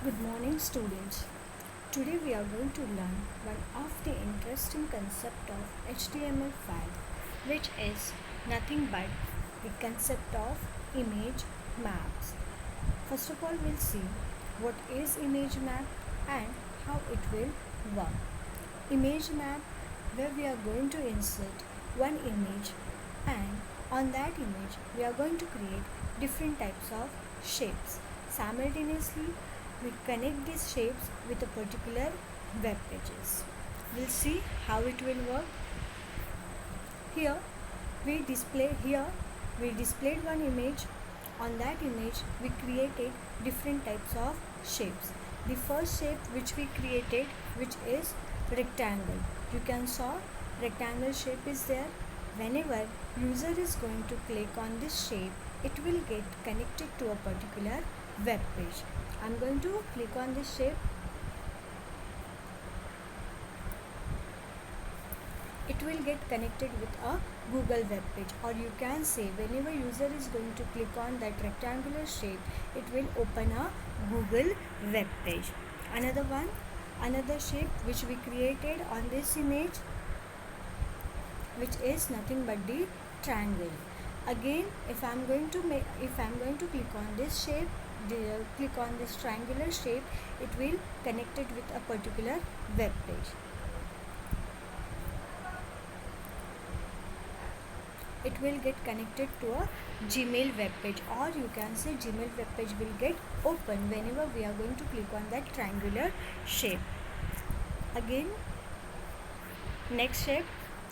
Good morning, students. Today we are going to learn one of the interesting concept of HTML5, which is nothing but the concept of image maps. First of all, we'll see what is image map and how it will work. Image map, where we are going to insert one image, and on that image we are going to create different types of shapes. Simultaneously, we connect these shapes with a particular web pages. We'll see how it will work. Here we displayed one image. On that image we created different types of shapes. The first shape which we created, which is rectangle. You can saw rectangle shape is there. Whenever user is going to click on this shape, it will get connected to a particular web page. I'm going to click on this shape. It will get connected with a Google web page, or you can say whenever user is going to click on that rectangular shape, it will open a Google web page. Another shape which we created on this image, which is nothing but the triangle. Again, if I'm going to click on this shape, click on this triangular shape, it will connect it with a particular web page. It will get connected to a Gmail web page, or you can say Gmail web page will get open whenever we are going to click on that triangular shape. Again, next shape,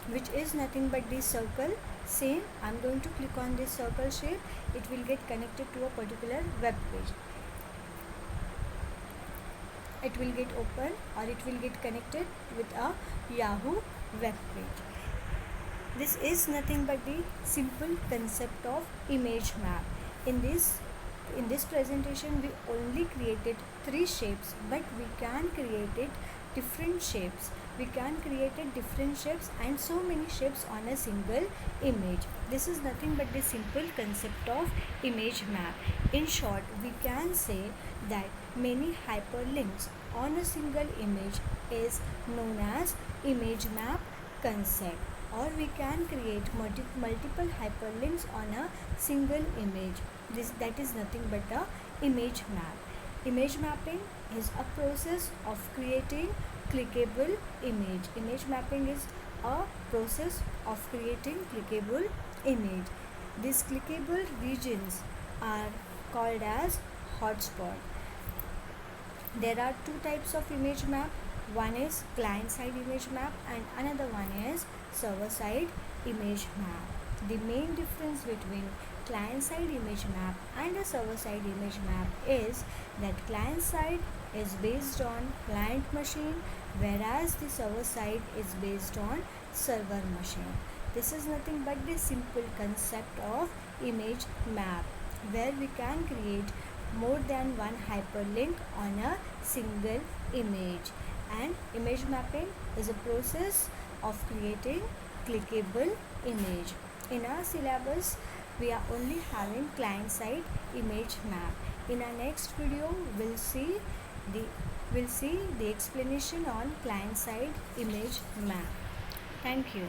which is nothing but the circle. Same, I'm going to click on this circle shape. It will get connected to a particular web page. It will get open, or it will get connected with a Yahoo web page. This is nothing but the simple concept of image map. In this presentation we only created 3 shapes, but we can create it different shapes. We can create it different shapes and so many shapes on a single image. This is nothing but the simple concept of image map. In short, we can say that many hyperlinks on a single image is known as image map concept, or we can create multiple hyperlinks on a single image. That is nothing but the image map. Image mapping is a process of creating clickable image. Image mapping is a process of creating clickable image. These clickable regions are called as hotspot. There are 2 types of image map. One is client side image map and another one is server side image map. The main difference between client side image map and a server side image map is that client side is based on client machine, whereas the server side is based on server machine. This is nothing but the simple concept of image map, where we can create more than one hyperlink on a single image. And image mapping is a process of creating clickable image. In our syllabus, we are only having client side image map. In our next video, we'll see the explanation on client side image map. Thank you.